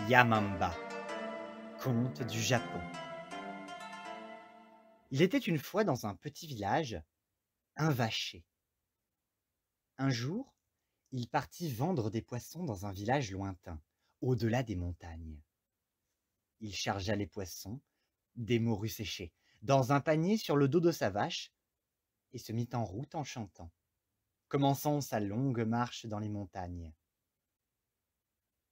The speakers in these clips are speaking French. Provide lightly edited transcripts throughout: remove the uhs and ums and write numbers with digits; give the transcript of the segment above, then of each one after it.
Yamamba, conte du Japon. Il était une fois dans un petit village, un vacher. Un jour, il partit vendre des poissons dans un village lointain, au-delà des montagnes. Il chargea les poissons, des morues séchées, dans un panier sur le dos de sa vache et se mit en route en chantant, commençant sa longue marche dans les montagnes.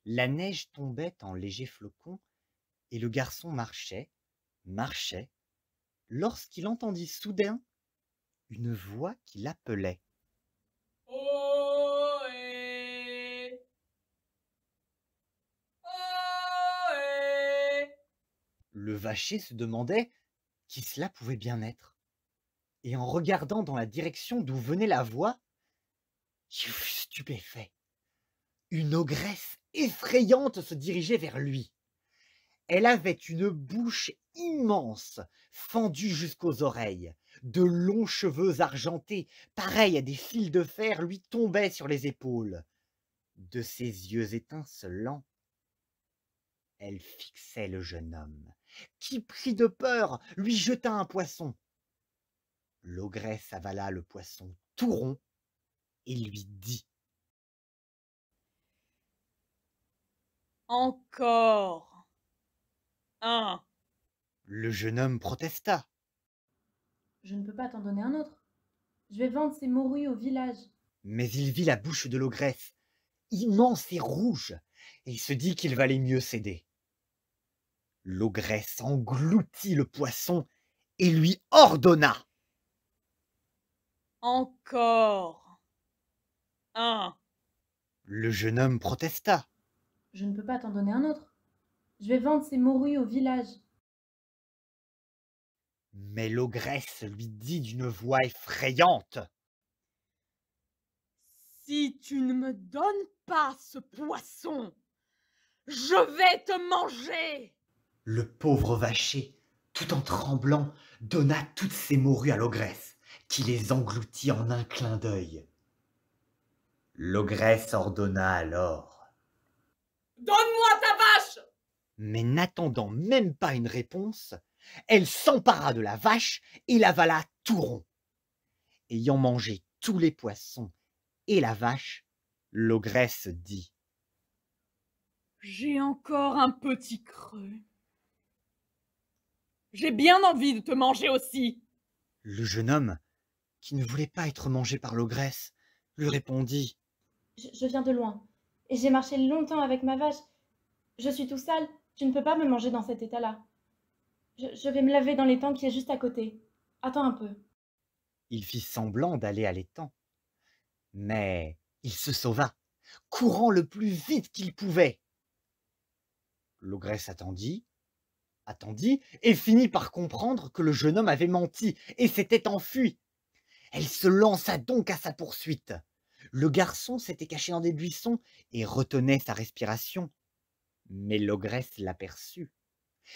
La neige tombait en légers flocons et le garçon marchait, lorsqu'il entendit soudain une voix qui l'appelait. Ohé! Ohé! Le vacher se demandait qui cela pouvait bien être. Et en regardant dans la direction d'où venait la voix, il fut stupéfait. Une ogresse effrayante se dirigeait vers lui. Elle avait une bouche immense, fendue jusqu'aux oreilles. De longs cheveux argentés, pareils à des fils de fer, lui tombaient sur les épaules. De ses yeux étincelants, elle fixait le jeune homme, qui, pris de peur, lui jeta un poisson. L'ogresse avala le poisson tout rond et lui dit: Encore un. Le jeune homme protesta. Je ne peux pas t'en donner un autre. Je vais vendre ces morues au village. Mais il vit la bouche de l'ogresse, immense et rouge, et il se dit qu'il valait mieux céder. L'ogresse engloutit le poisson et lui ordonna: Encore un. Le jeune homme protesta. Je ne peux pas t'en donner un autre. Je vais vendre ces morues au village. Mais l'ogresse lui dit d'une voix effrayante: Si tu ne me donnes pas ce poisson, je vais te manger. Le pauvre vacher, tout en tremblant, donna toutes ses morues à l'ogresse, qui les engloutit en un clin d'œil. L'ogresse ordonna alors: Donne-moi ta vache. Mais n'attendant même pas une réponse, elle s'empara de la vache et l'avala tout rond. Ayant mangé tous les poissons et la vache, l'ogresse dit: J'ai encore un petit creux. J'ai bien envie de te manger aussi. Le jeune homme, qui ne voulait pas être mangé par l'ogresse, lui répondit: Je viens de loin. Et j'ai marché longtemps avec ma vache. Je suis tout sale. Tu ne peux pas me manger dans cet état-là. Je vais me laver dans l'étang qui est juste à côté. Attends un peu. Il fit semblant d'aller à l'étang, mais il se sauva, courant le plus vite qu'il pouvait. L'ogresse attendit, et finit par comprendre que le jeune homme avait menti et s'était enfui. Elle se lança donc à sa poursuite. Le garçon s'était caché dans des buissons et retenait sa respiration. Mais l'ogresse l'aperçut.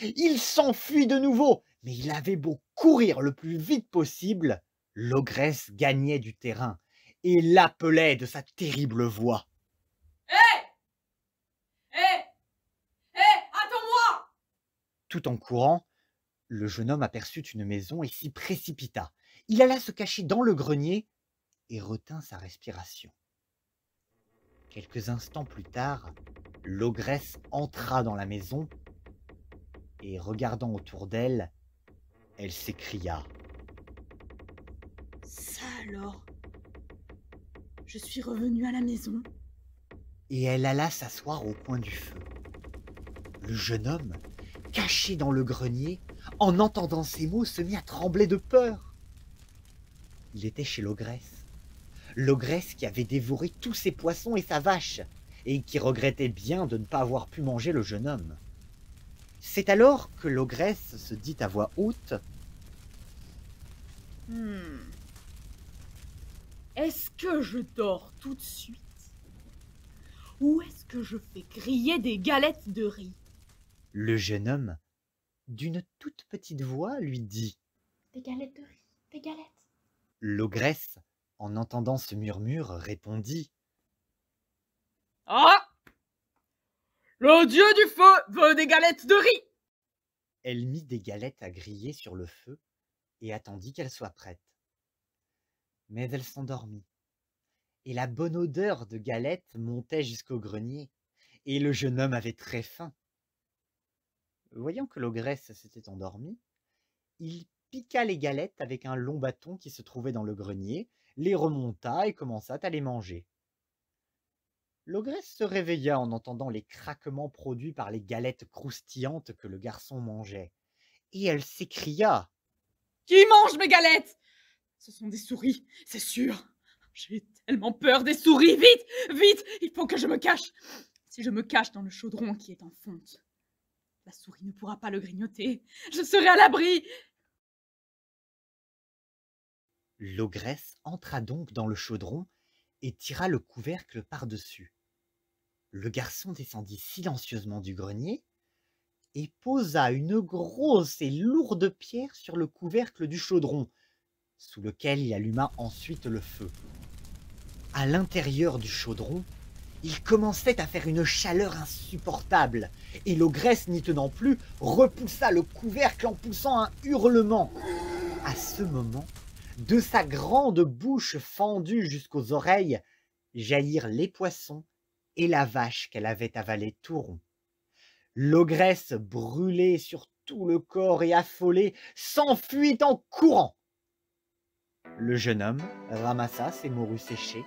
Il s'enfuit de nouveau, mais il avait beau courir le plus vite possible, l'ogresse gagnait du terrain et l'appelait de sa terrible voix. Hé! Hé! Hé! Attends-moi! Tout en courant, le jeune homme aperçut une maison et s'y précipita. Il alla se cacher dans le grenier et retint sa respiration. Quelques instants plus tard, l'ogresse entra dans la maison et, regardant autour d'elle, elle s'écria: Ça alors? Je suis revenue à la maison. et elle alla s'asseoir au coin du feu. Le jeune homme, caché dans le grenier, en entendant ces mots, se mit à trembler de peur. Il était chez l'ogresse qui avait dévoré tous ses poissons et sa vache, et qui regrettait bien de ne pas avoir pu manger le jeune homme. C'est alors que l'ogresse se dit à voix haute: Est-ce que je dors tout de suite? Ou est-ce que je fais griller des galettes de riz? Le jeune homme, d'une toute petite voix, lui dit: Des galettes de riz, des galettes. L'ogresse, en entendant ce murmure, répondit: Ah! Le dieu du feu veut des galettes de riz. Elle mit des galettes à griller sur le feu et attendit qu'elles soient prêtes. Mais elle s'endormit, et la bonne odeur de galettes montait jusqu'au grenier, et le jeune homme avait très faim. Voyant que l'ogresse s'était endormie, il piqua les galettes avec un long bâton qui se trouvait dans le grenier, les remonta et commença à les manger. L'ogresse se réveilla en entendant les craquements produits par les galettes croustillantes que le garçon mangeait, et elle s'écria: « Qui mange mes galettes? Ce sont des souris, c'est sûr. J'ai tellement peur des souris. Vite, vite, il faut que je me cache. Si je me cache dans le chaudron qui est en fonte, la souris ne pourra pas le grignoter. Je serai à l'abri. » L'ogresse entra donc dans le chaudron et tira le couvercle par-dessus. Le garçon descendit silencieusement du grenier et posa une grosse et lourde pierre sur le couvercle du chaudron, sous lequel il alluma ensuite le feu. À l'intérieur du chaudron, il commençait à faire une chaleur insupportable, et l'ogresse, n'y tenant plus, repoussa le couvercle en poussant un hurlement. À ce moment, de sa grande bouche fendue jusqu'aux oreilles, jaillirent les poissons et la vache qu'elle avait avalée tout rond. L'ogresse, brûlée sur tout le corps et affolée, s'enfuit en courant. Le jeune homme ramassa ses morues séchées,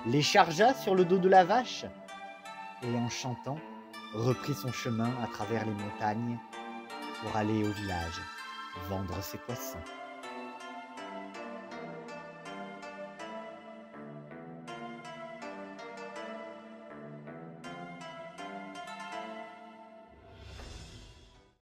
les chargea sur le dos de la vache et, en chantant, reprit son chemin à travers les montagnes pour aller au village vendre ses poissons.